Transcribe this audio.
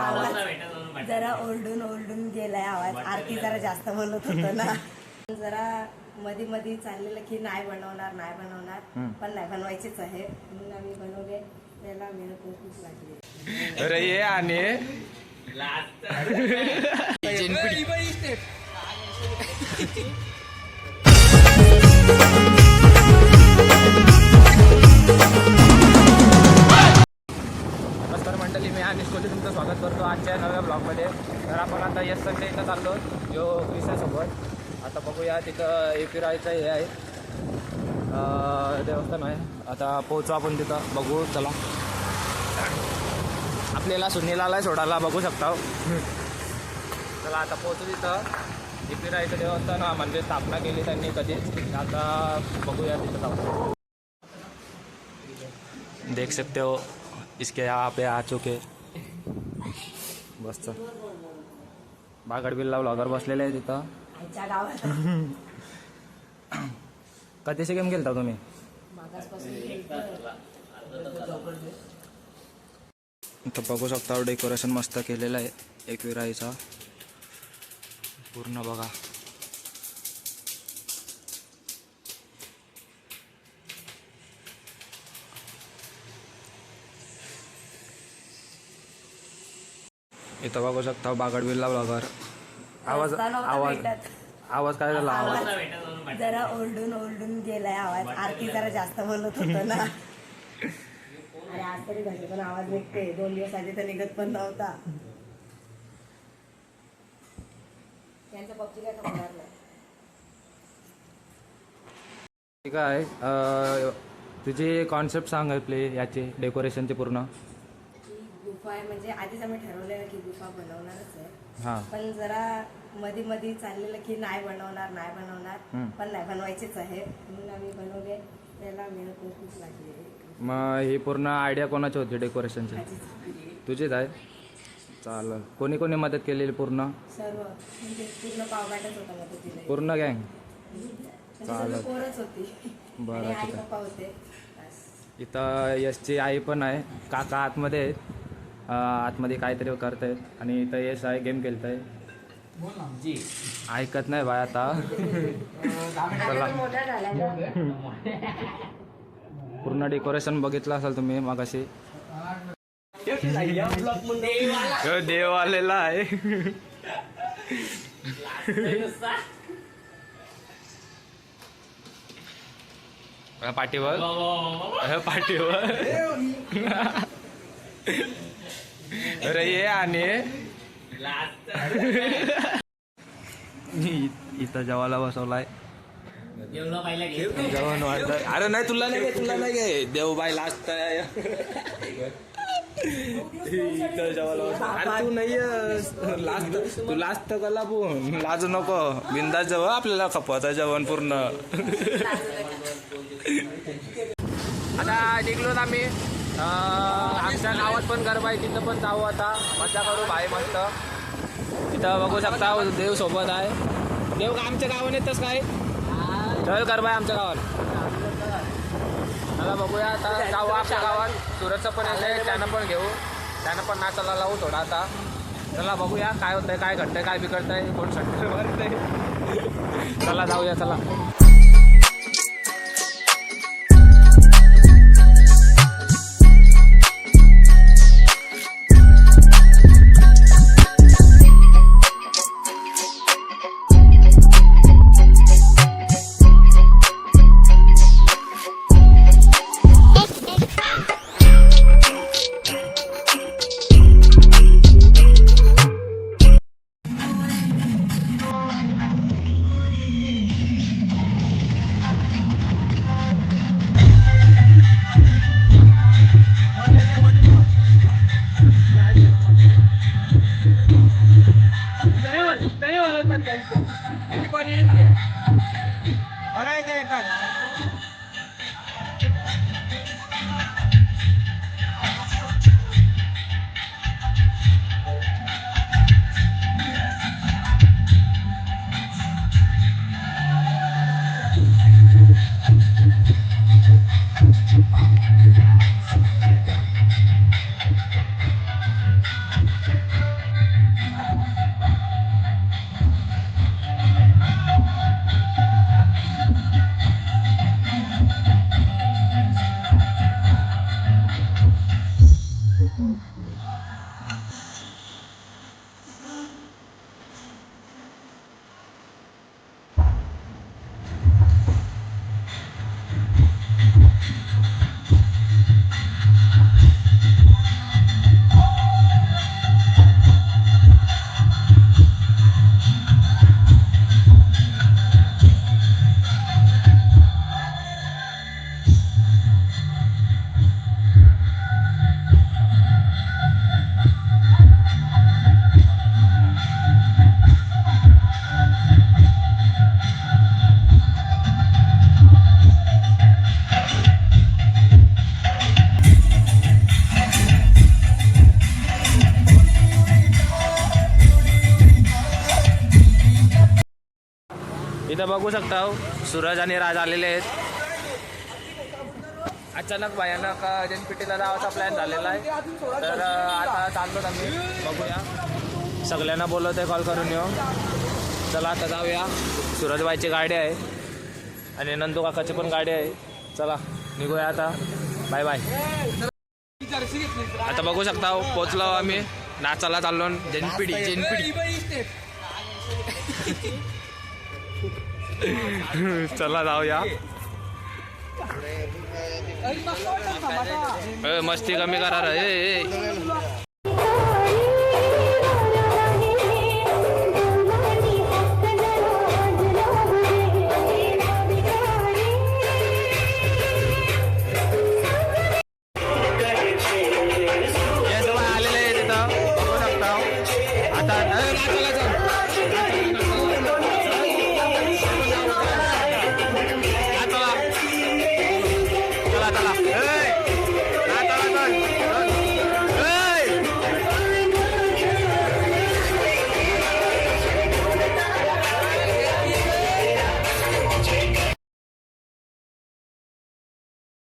आवाज जरा ओरडून ओरडून गेलाय आवाज. आरती जरा जास्त बोलत होतो ना. जरा मध्ये मध्ये चाललेलं की नाही बनवणार नाही बनवणार, पण नाही बनवायचेच आहे म्हणून आम्ही बनवले. त्याला मेहनत खूप लागली. अरे ये आणि नमस्कार मंडळी, मी अनिश कोहली तुमचं स्वागत करतो आजच्या नव्या ब्लॉगमध्ये. तर आपण आता यस संडे इथं चाललो यो विषयासोबत. आता बघूया तिथं AP रायचं हे आहे देवस्थान आहे. आता पोहोचू आपण तिथं, बघू. चला, आपल्याला सुनीलाला सोडायला बघू शकता. चला आता पोहोचू तिथं. AP रायचं देवस्थान म्हणजे स्थापना केली त्यांनी कधीच. आता बघूया तिथं जाऊ. देख सकते हो इसके यहाँ पे आ चुके. बस बागडबिल्ला व्लॉगर बसलेले आहे तिथं. कधीशी गेम खेळता तुम्ही? इथं बघू शकता डेकोरेशन मस्त केलेलं आहे एकविराईचा पूर्ण. बघा इथं बघू शकता बागडबिल्ला ब्लॉगर. आवाज आवाज आवाज काय झाला? आवाज जरा ओरडून ओरडून गेलाय आवाज. आरती जरा जास्त बोलत होतो ना. अरे आज तरी घरी पण आवाज निघते. 2 दिवस आधी तर निघत पण नव्हता. त्यांच्या पक्षी काय खबर नाही. ठीक आहे, तुझी कॉन्सेप्ट सांग आपली याची डेकोरेशनची पूर्ण. गुफा आहे म्हणजे आधीच आम्ही ठरवलेलं की गुफा बनवणारच आहे. हां, पण जरा मध्ये मध्ये चाललेलं की नाही बनवणार नाही बनवणार, पण नाही बनवायचेच आहे म्हणून आम्ही बनवले. त्याला मेहनत खूप लागली. मग ही पूर्ण आयडिया कोणाची होती डेकोरेशनची? तुझीच आहे. चालेल. कोणी कोणी मदत केलेली? पूर्ण सर्व म्हणजे पूर्ण पावगाटच होता मदतीला. पूर्ण गँग? चालेल. पोरच होती. बरं, आई ठीक आहे. पप्पा होते. इथं यशची आई पण आहे. काका आतमध्ये आहेत. आतमध्ये काहीतरी करतायत. आणि इथं यश आहे, गेम खेळताय. ऐकत नाही बाय आता. चला, पूर्ण डेकोरेशन बघितलं असाल तुम्ही मगाशी. देव आलेला आहे. पाठीवर पाठीवर अरे ये आणि इथं जेवायला बसवलाय. जेवण वाढत. अरे नाही, तुला नाही, तुला नाही गे देवबाई लास्ट. इथं जेवायला बसव. अरे तू नाही लास्ट, तू लास्ट कला पण लाजू नको. बिंदास जेव, आपल्याला खपवतं जेवण पूर्ण. आता निघलोत आम्ही. आमच्या गावात पण गरबा आहे, तिथं पण जाऊ. आता मजा करू भाई मस्त. तिथं बघू शकता देव सोबत आहे. देव का आमच्या गावात येतच काय? चल गरबा आहे आमच्या गावात. मला बघूया आता. जाऊ आपल्या गावात. सुरतचं पण येत आहे, त्यानं पण घेऊ. त्यानं पण नाचायला लावू थोडा आता. चला बघूया काय होतंय, काय घडतंय, काय बिघडतंय, कोण सट्टर मारतंय. चला जाऊया, चला. इथं बघू शकता सूरज आणि राज आलेले आहेत. अचानक भयानक जनपिटीला जावाचा प्लॅन झालेला आहे. तर आता चाललो आम्ही बघूया. सगळ्यांना बोलवतोय कॉल करून येऊ. चला आता जाऊया. सूरजबाईची गाडी आहे आणि नंदू काकाची पण गाडी आहे. चला निघूया आता. Bye bye. आता बघू शकता पोचलो आम्ही. नाचाला चाललो जनपिटी. चला जाऊया. मस्ती कमी करा रे. आलेले आहे तिथं बघू शकता. आता